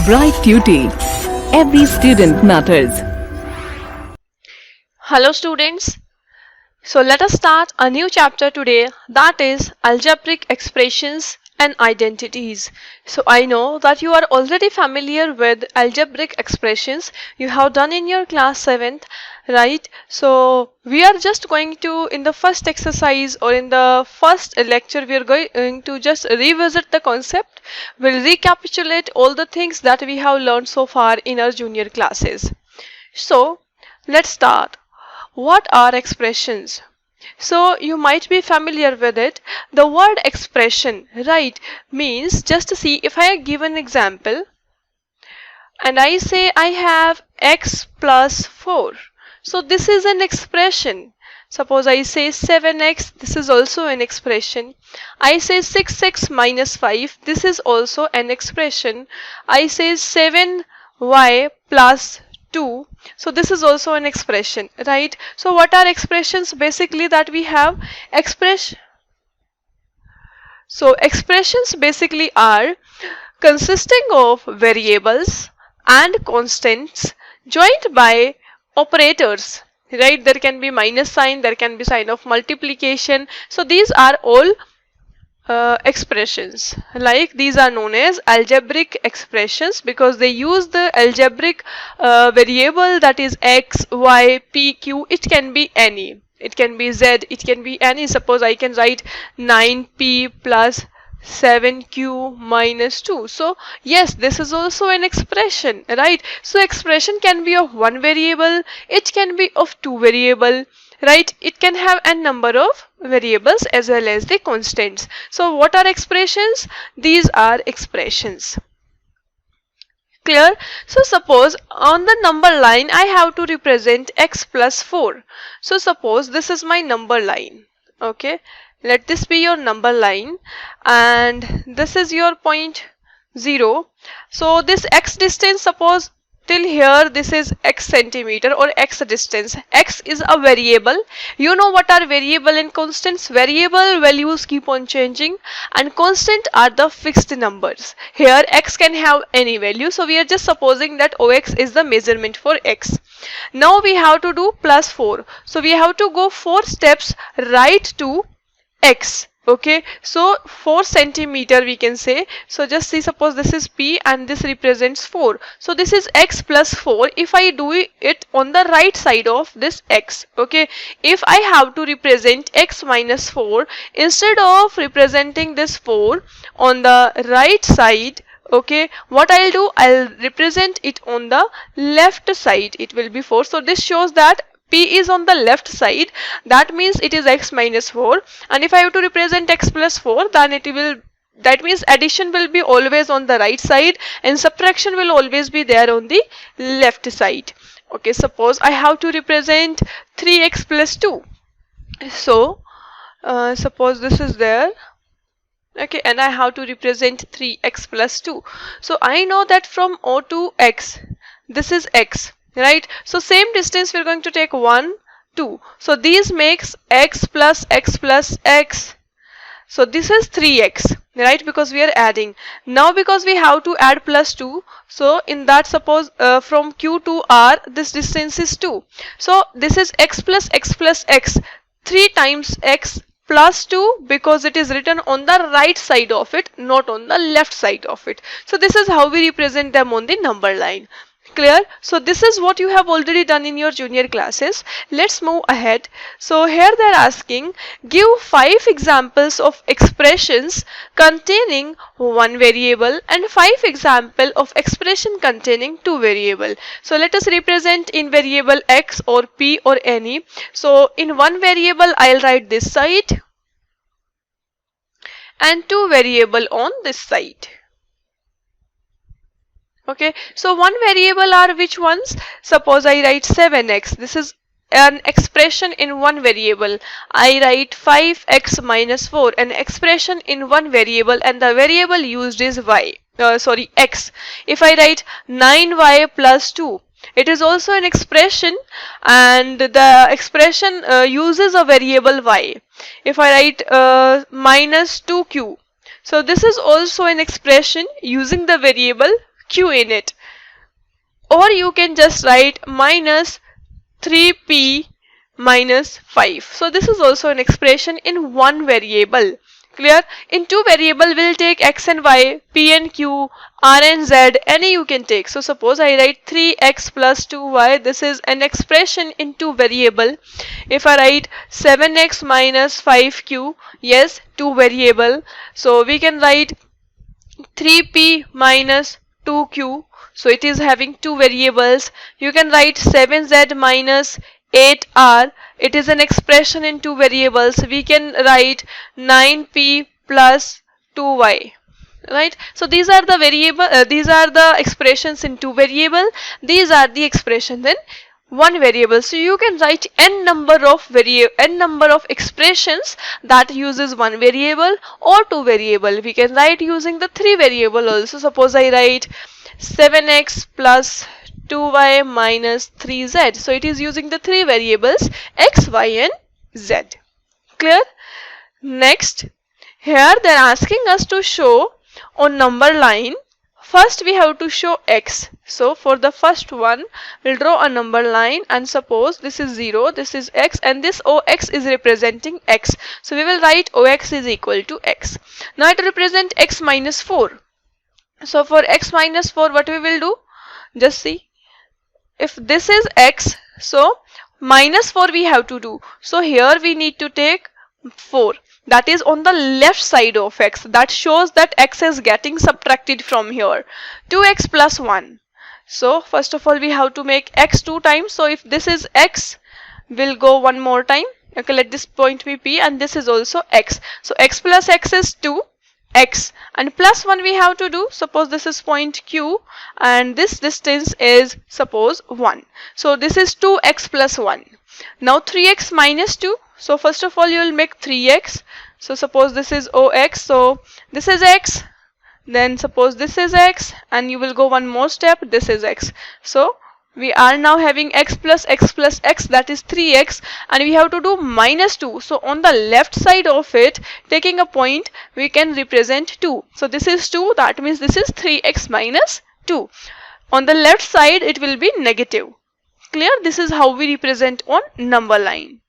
Bright Tuty. Every student matters. Hello students. So let us start a new chapter today, that is algebraic expressions and identities. So I know that you are already familiar with algebraic expressions. You have done in your class 7th, right? So we are just going to, in the first exercise or in the first lecture, we are going to just revisit the concept. We'll recapitulate all the things that we have learned so far in our junior classes. So let's start. What are expressions? So you might be familiar with it. The word expression, right, means, just to see, if I give an example and I say I have x plus 4. So this is an expression. Suppose I say 7x, this is also an expression. I say 6x minus 5, this is also an expression. I say 7y plus 2, so this is also an expression, right? So what are expressions? Basically that we have so expressions basically are consisting of variables and constants joined by operators, right? There can be minus sign, there can be sign of multiplication. So these are all expressions. Like, these are known as algebraic expressions because they use the algebraic variable, that is x, y, p, q. It can be any, it can be z, it can be any. Suppose I can write 9p plus 7q minus 2. So yes, this is also an expression, right? So expression can be of one variable, it can be of two variable, right? It can have a number of variables as well as the constants. So what are expressions? These are expressions. Clear? So suppose on the number line I have to represent x plus 4. So suppose this is my number line. Okay, let this be your number line and this is your point 0. So this x distance, suppose till here this is x centimeter or x distance. X is a variable. You know what are variable and constants? Variable values keep on changing and constant are the fixed numbers. Here x can have any value, so we are just supposing that OX is the measurement for x. Now we have to do plus 4. So we have to go 4 steps right to x. Okay, so 4 centimeter we can say. So just see, suppose this is p and this represents 4. So this is x plus 4 if I do it on the right side of this x. Okay, if I have to represent x minus 4, instead of representing this 4 on the right side, okay, what I'll do, I'll represent it on the left side. It will be 4. So this shows that p is on the left side, that means it is x minus 4. And if I have to represent x plus 4, then it will, that means addition will be always on the right side and subtraction will always be there on the left side. Okay, suppose I have to represent 3x plus 2. So suppose this is there. Okay, and I have to represent 3x plus 2. So I know that from O to x, this is x, right? So same distance we are going to take 1, 2. So these makes x plus x plus x. So this is 3x, right? Because we are adding. Now because we have to add plus 2, so in that, suppose from q to r, this distance is 2. So this is x plus x plus x. 3 times x plus 2 because it is written on the right side of it, not on the left side of it. So this is how we represent them on the number line. Clear? So this is what you have already done in your junior classes. Let's move ahead. So here they are asking, give 5 examples of expressions containing one variable and 5 examples of expression containing two variable. So let us represent in variable x or p or any. So in one variable I'll write this side and two variable on this side. Okay, so one variable are which ones? Suppose I write 7x. This is an expression in one variable. I write 5x minus 4, an expression in one variable, and the variable used is x. If I write 9y plus 2, it is also an expression and the expression uses a variable y. If I write minus 2q, so this is also an expression using the variable q in it. Or you can just write minus 3p minus 5. So this is also an expression in one variable. Clear? In two variable we'll take x and y, p and q, r and z, any you can take. So suppose I write 3x plus 2y, this is an expression in two variable. If I write 7x minus 5q, yes, two variable. So we can write 3p minus 2q, so it is having two variables. You can write 7z minus 8r, it is an expression in two variables. We can write 9p plus 2y, right? So these are the variable, these are the expressions in two variable. These are the expressions in one variable. So you can write n number of expressions that uses one variable or two variable. We can write using the three variable also. Suppose I write 7x plus 2y minus 3z. So it is using the three variables x, y and z. Clear? Next, here they are asking us to show on number line. First we have to show x. So for the first one, we'll draw a number line and suppose this is 0, this is x and this ox is representing x. So we will write ox is equal to x. Now it represent x minus 4. So for x minus 4, what we will do? Just see. If this is x, so minus 4 we have to do. So here we need to take 4. That is on the left side of x. That shows that x is getting subtracted from here. 2x plus 1. So first of all we have to make x 2 times. So if this is x, we'll go one more time. Okay, let this point be p and this is also x. So x plus x is 2. X and plus 1 we have to do. Suppose this is point q and this distance is suppose 1. So this is 2x plus 1. Now 3x minus 2. So first of all you will make 3x. So suppose this is ox. So this is x. Then suppose this is x and you will go one more step. This is x. So we are now having x plus x, that is 3x, and we have to do minus 2. So on the left side of it, taking a point, we can represent 2. So this is 2, that means this is 3x minus 2. On the left side it will be negative. Clear? This is how we represent on number line.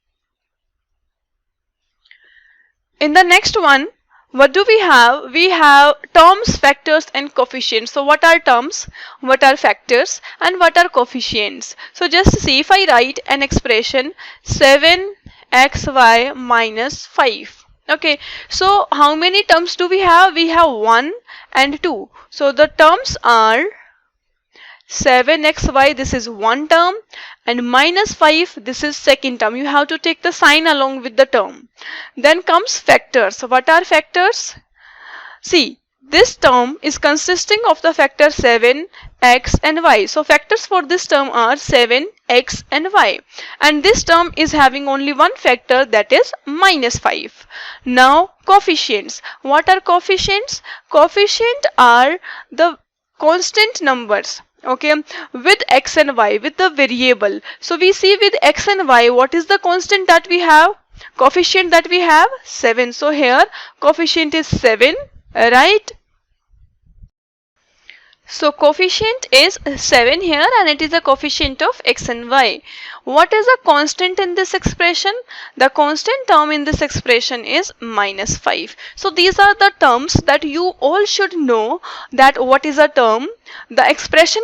In the next one, what do we have? We have terms, factors and coefficients. So what are terms, what are factors and what are coefficients? So just see, if I write an expression 7xy minus 5. Okay, so how many terms do we have? We have 1 and 2. So the terms are 7xy, this is one term, and minus 5, this is second term. You have to take the sign along with the term. Then comes factors. So what are factors? See, this term is consisting of the factor 7, x and y. So factors for this term are 7, x and y. And this term is having only one factor, that is minus 5. Now coefficients. What are coefficients? Coefficient are the constant numbers. Okay, with x and y, with the variable. So we see with x and y, what is the constant that we have? Coefficient that we have? 7. So here coefficient is 7, right? So coefficient is 7 here and it is a coefficient of x and y. What is a constant in this expression? The constant term in this expression is minus 5. So these are the terms that you all should know, that what is a term. The expression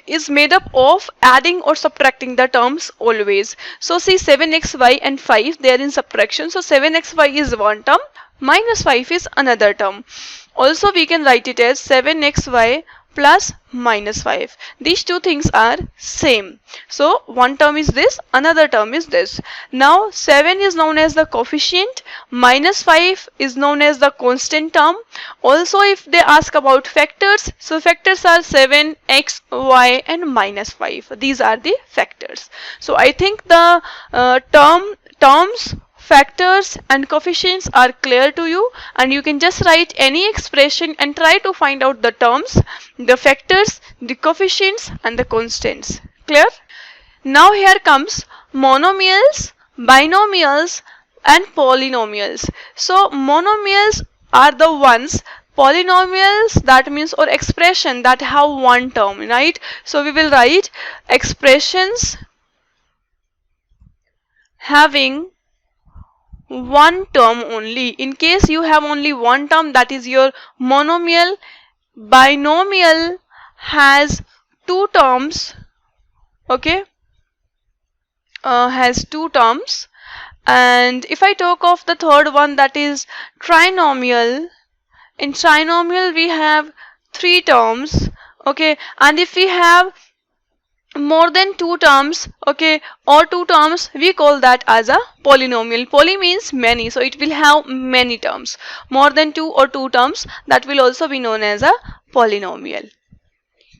is made up of adding or subtracting the terms always. So see, 7xy and 5, they are in subtraction. So 7xy is one term, minus 5 is another term. Also we can write it as 7xy plus minus 5. These two things are same. So one term is this, another term is this. Now 7 is known as the coefficient, minus 5 is known as the constant term. Also if they ask about factors, so factors are 7, x, y and minus 5. These are the factors. So I think the terms, factors and coefficients are clear to you, and you can just write any expression and try to find out the terms, the factors, the coefficients and the constants. Clear? Now here comes monomials, binomials and polynomials. So monomials are the ones polynomials, that means, or expression that have one term, right? So we will write expressions having one term only. In case you have only one term, that is your monomial. Binomial has two terms, okay, has two terms. And if I talk of the third one, that is trinomial. In trinomial we have three terms, okay, and if we have more than two terms, okay, or two terms, we call that as a polynomial. Poly means many, so it will have many terms. More than two or two terms, that will also be known as a polynomial.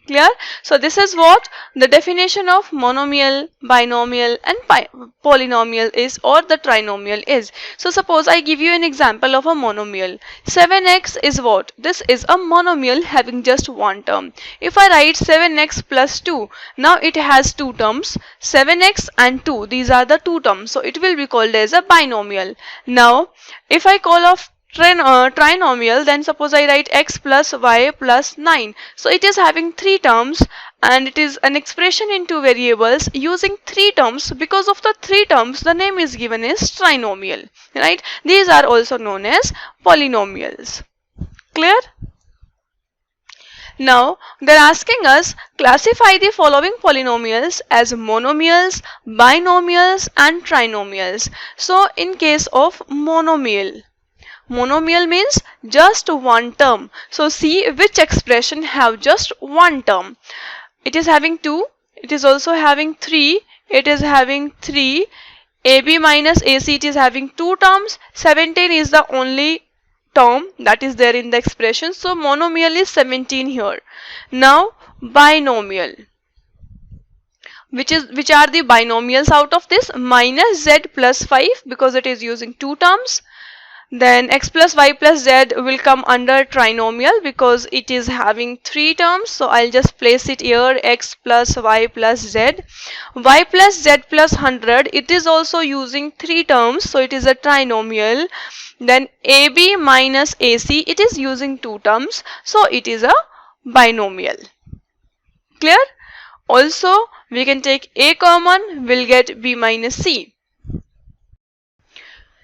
Clear? So this is what the definition of monomial, binomial and polynomial is, or the trinomial is. So suppose I give you an example of a monomial. 7x is what? This is a monomial having just one term. If I write 7x plus 2, now it has two terms, 7x and 2. These are the two terms. So it will be called as a binomial. Now if I call of trinomial, then suppose I write x plus y plus 9. So it is having three terms, and it is an expression in two variables using three terms. Because of the three terms, the name is given as trinomial, right? These are also known as polynomials. Clear? Now they're asking us, classify the following polynomials as monomials, binomials and trinomials. So in case of monomial, monomial means just one term. So see which expression have just one term. It is having two, it is also having three, it is having three. AB minus AC, it is having two terms. 17 is the only term that is there in the expression. So monomial is 17 here. Now binomial. Which are the binomials out of this? Minus z plus 5, because it is using two terms. Then x plus y plus z will come under trinomial because it is having three terms. So I'll just place it here, x plus y plus z. Y plus z plus 100, it is also using three terms, so it is a trinomial. Then AB minus AC, it is using two terms, so it is a binomial. Clear? Also we can take A common, we'll get B minus C.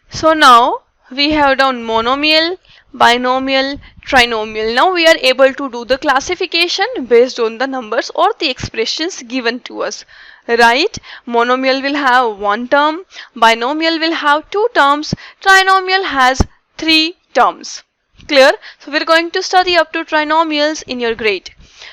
So now we have done monomial, binomial, trinomial. Now we are able to do the classification based on the numbers or the expressions given to us, right? Monomial will have one term, binomial will have two terms, trinomial has three terms. Clear? So we're going to study up to trinomials in your grade.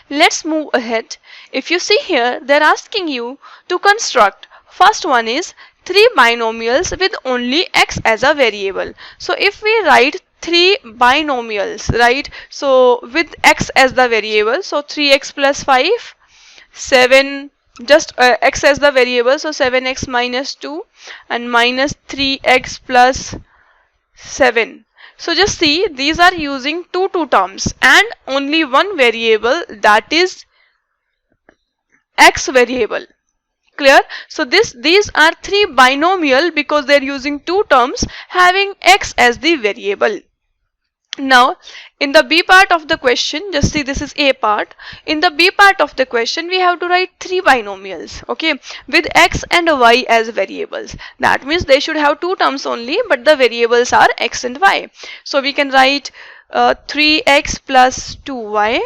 Let's move ahead. If you see here, they're asking you to construct. First one is three binomials with only x as a variable. So if we write three binomials, right, so with x as the variable, so 3x plus 5, 7, just x as the variable, so 7x minus 2 and minus 3x plus 7. So just see, these are using two terms and only one variable, that is x variable. Clear? So these are three binomial because they are using two terms having x as the variable. Now in the B part of the question, just see, this is A part. In the B part of the question, we have to write three binomials, okay, with x and y as variables. That means they should have two terms only, but the variables are x and y. So we can write 3x plus 2y.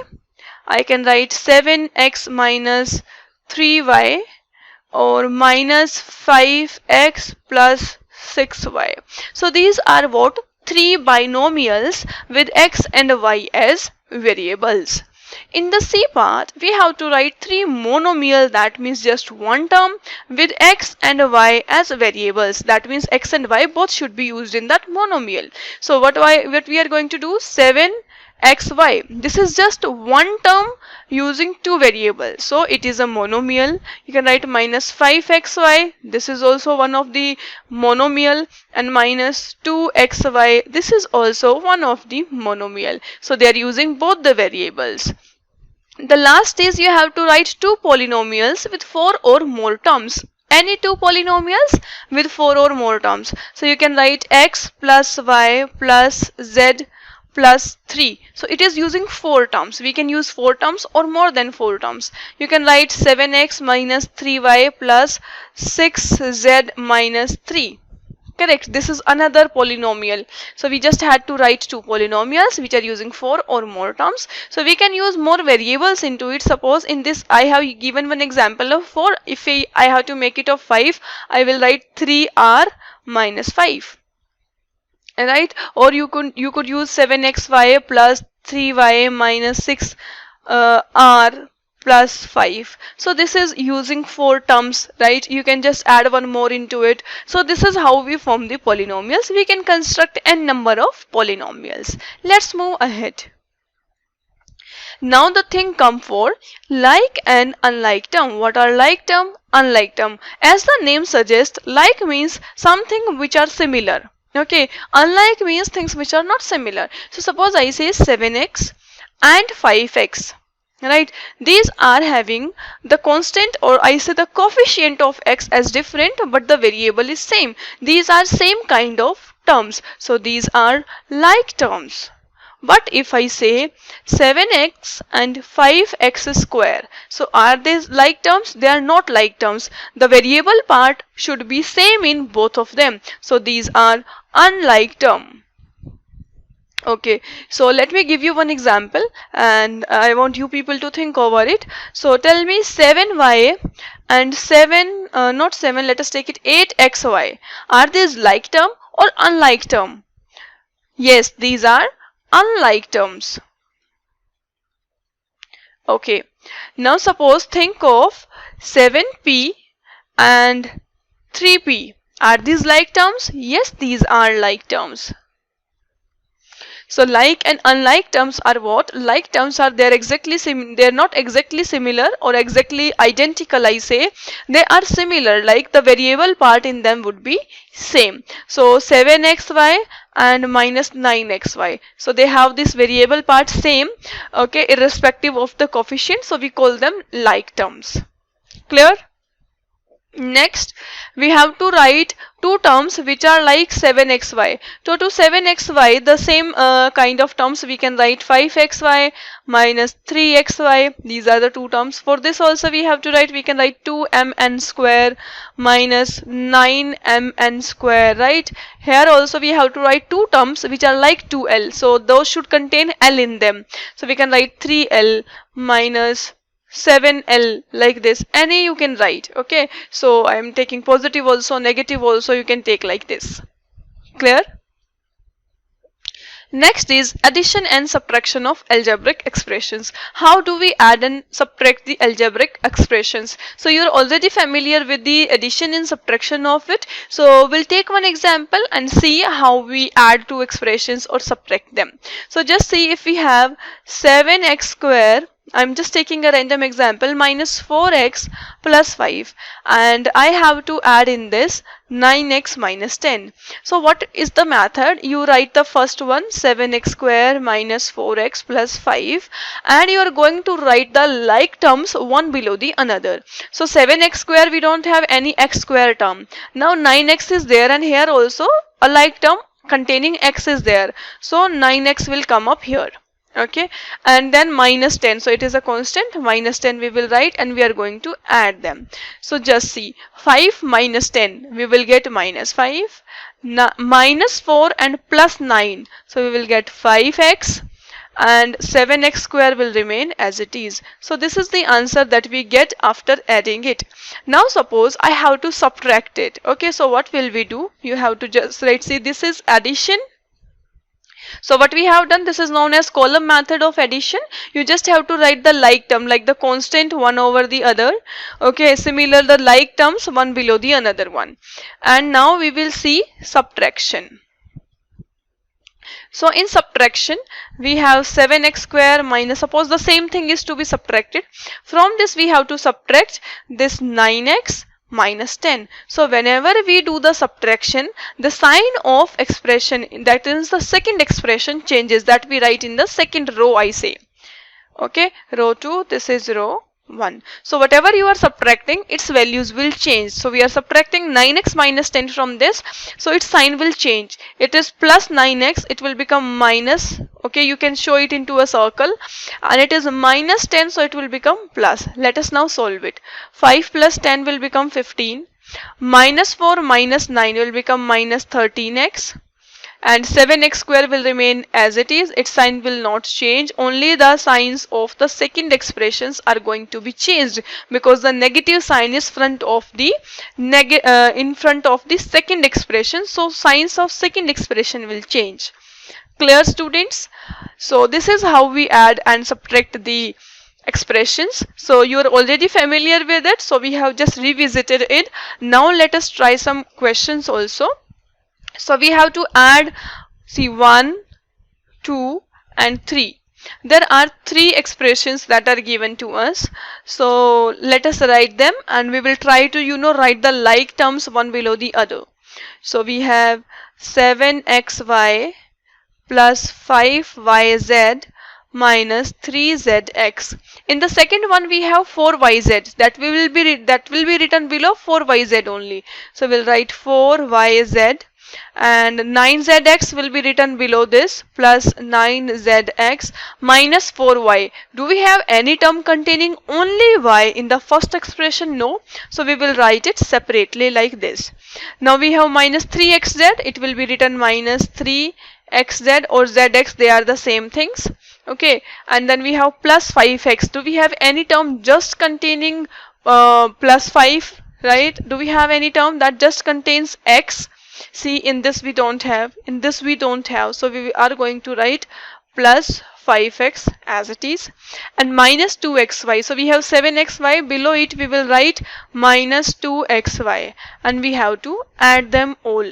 I can write 7x minus 3y, or minus 5x plus 6y. So these are what? Three binomials with x and y as variables. In the C part, we have to write three monomial, that means just one term, with x and y as variables. That means x and y both should be used in that monomial. So what we are going to do? 7xy. This is just one term using two variables, so it is a monomial. You can write minus 5xy. This is also one of the monomial, and minus 2xy. This is also one of the monomial. So they are using both the variables. The last is you have to write two polynomials with four or more terms. Any two polynomials with four or more terms. So you can write x plus y plus z plus 3. So it is using 4 terms. We can use 4 terms or more than 4 terms. You can write 7x minus 3y plus 6z minus 3. Correct. This is another polynomial. So we just had to write 2 polynomials which are using 4 or more terms. So we can use more variables into it. Suppose in this I have given one example of 4. If I have to make it of 5, I will write 3r minus 5. Right, or you could use 7xy plus 3y minus 6 r plus 5. So this is using 4 terms, right? You can just add one more into it. So this is how we form the polynomials. We can construct n number of polynomials. Let's move ahead. Now the thing come for like and unlike term. What are like term, unlike term? As the name suggests, like means something which are similar. Okay, unlike means things which are not similar. So suppose I say 7x and 5x. Right, these are having the constant, or I say the coefficient of x as different, but the variable is same. These are same kind of terms. So these are like terms. But if I say 7x and 5x square, so are these like terms? They are not like terms. The variable part should be same in both of them. So these are unlike term. Okay, so let me give you one example and I want you people to think over it. So tell me 7y and 7, not 7, let us take it 8xy. Are these like term or unlike term? Yes, these are unlike terms. Okay, now suppose think of 7p and 3p. Are these like terms? Yes, these are like terms. So like and unlike terms are what? Like terms are they're not exactly similar or exactly identical, I say. They are similar, like the variable part in them would be same. So 7xy and minus 9xy. So they have this variable part same, okay, irrespective of the coefficient. So we call them like terms. Clear? Next, we have to write two terms which are like 7xy. So to 7xy, the same kind of terms we can write 5xy minus 3xy. These are the two terms. For this also we have to write, we can write 2mn square minus 9mn square, right? Here also we have to write two terms which are like 2l. So those should contain l in them. So we can write 3l minus 7l, like this. Any you can write. Okay, so I am taking positive also, negative also, you can take like this. Clear? Next is addition and subtraction of algebraic expressions. How do we add and subtract the algebraic expressions? So you're already familiar with the addition and subtraction of it. So we'll take one example and see how we add two expressions or subtract them. So just see, if we have 7x square, I'm just taking a random example, minus 4x plus 5, and I have to add in this 9x minus 10. So what is the method? You write the first one, 7x square minus 4x plus 5, and you are going to write the like terms one below the another. So 7x square, we don't have any x square term. Now 9x is there, and here also a like term containing x is there. So 9x will come up here. Okay, and then minus 10, so it is a constant, minus 10 we will write, and we are going to add them. So just see, 5 minus 10, we will get minus 5, minus 4 and plus 9, so we will get 5x, and 7x square will remain as it is. So this is the answer that we get after adding it. Now suppose I have to subtract it. Okay, so what will we do? You have to just write, see, this is addition. So what we have done, this is known as column method of addition. You just have to write the like term, like the constant one over the other. Okay, similar the like terms one below the another one. And now we will see subtraction. So in subtraction, we have 7x square minus, suppose the same thing is to be subtracted. From this we have to subtract this 9x minus 10. So whenever we do the subtraction, the sign of expression, that is the second expression, changes, that we write in the second row, I say. Okay, row 2, this is row 1. So whatever you are subtracting, its values will change. So we are subtracting 9x minus 10 from this, so its sign will change. It is plus 9x, it will become minus. Okay, you can show it into a circle, and it is minus 10, so it will become plus. Let us now solve it. 5 plus 10 will become 15. Minus 4 minus 9 will become minus 13x. And 7x square will remain as it is, its sign will not change, only the signs of the second expressions are going to be changed, because the negative sign is front of the in front of the second expression, so signs of second expression will change. Clear, students? So this is how we add and subtract the expressions. So you are already familiar with it, so we have just revisited it. Now let us try some questions also. So we have to add, see, 1, 2 and 3. There are 3 expressions that are given to us. So let us write them, and we will try to write the like terms one below the other. So we have 7xy plus 5yz minus 3zx. In the second one we have 4yz, that will be written below 4yz only. So we'll write 4yz, and 9zx will be written below this, plus 9zx minus 4y. Do we have any term containing only y in the first expression? No. So we will write it separately like this. Now we have minus 3xz, it will be written minus 3xz or zx, they are the same things. Okay, and then we have plus 5x. Do we have any term just containing plus 5, right? Do we have any term that just contains x? See, in this we don't have, in this we don't have, so we are going to write plus 5x as it is, and minus 2xy. So we have 7xy, below it we will write minus 2xy, and we have to add them all.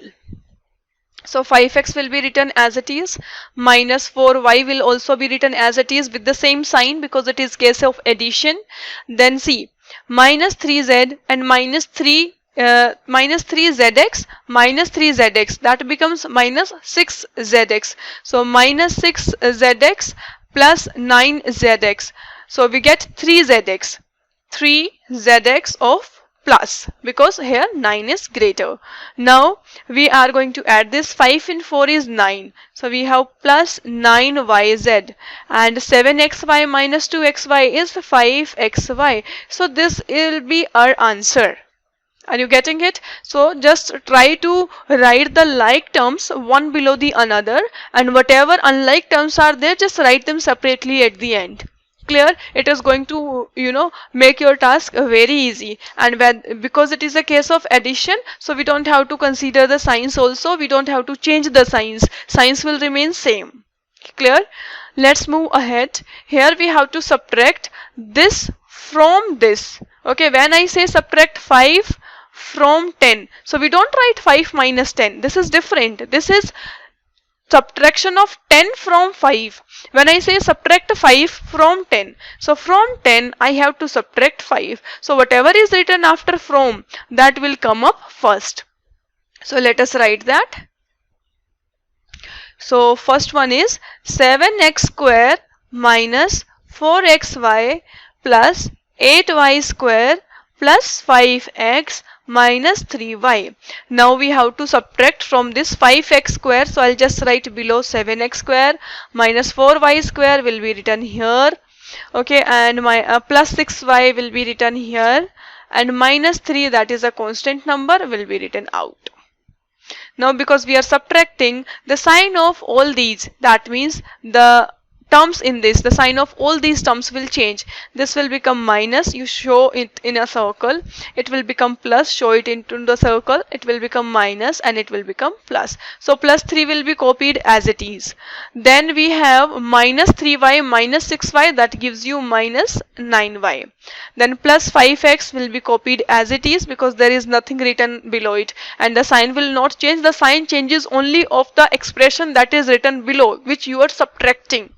So 5x will be written as it is, minus 4y will also be written as it is with the same sign because it is case of addition. Then see, minus 3z and minus 3zx minus 3zx, that becomes minus 6zx. So minus 6zx plus 9zx. So we get 3zx of plus, because here 9 is greater. Now we are going to add this. 5 in 4 is 9. So we have plus 9yz, and 7xy minus 2xy is 5xy. So this will be our answer. Are you getting it? So just try to write the like terms one below the another, and whatever unlike terms are there, just write them separately at the end. Clear? It is going to make your task very easy, and because it is a case of addition, so we don't have to consider the signs also, we don't have to change the signs will remain same. Clear? Let's move ahead. Here we have to subtract this from this. Okay, when I say subtract 5 from 10, so we don't write 5 minus 10. This is different. This is subtraction of 10 from 5. When I say subtract 5 from 10, so from 10 I have to subtract 5. So whatever is written after from, that will come up first. So let us write that. So first one is 7x square minus 4xy plus 8y square plus 5x minus 3y. Now we have to subtract from this 5x square, so I'll just write below 7x square minus 4y square will be written here. Okay, and my plus 6y will be written here, and minus 3, that is a constant number, will be written out. Now because we are subtracting, the sign of all these, that means the terms in this, the sign of all these terms will change. This will become minus, you show it in a circle. It will become plus, show it into the circle. It will become minus, and it will become plus. So plus 3 will be copied as it is. Then we have minus 3y minus 6y, that gives you minus 9y. Then plus 5x will be copied as it is because there is nothing written below it, and the sign will not change. The sign changes only of the expression that is written below, which you are subtracting.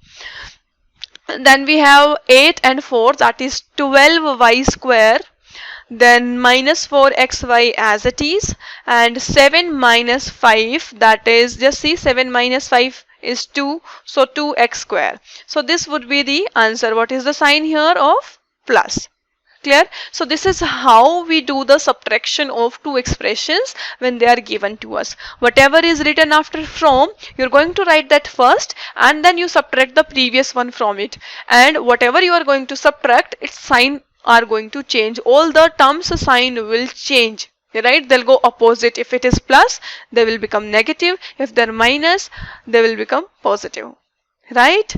Then we have 8 and 4, that is 12y square, then minus 4xy as it is, and 7 minus 5, that is, just see, 7 minus 5 is 2, so 2x square. So this would be the answer. What is the sign here of plus? Clear? So this is how we do the subtraction of two expressions when they are given to us. Whatever is written after from, you're going to write that first and then you subtract the previous one from it. And whatever you are going to subtract, its sign are going to change. All the terms sign will change. Right? They'll go opposite. If it is plus, they will become negative. If they're minus, they will become positive. Right?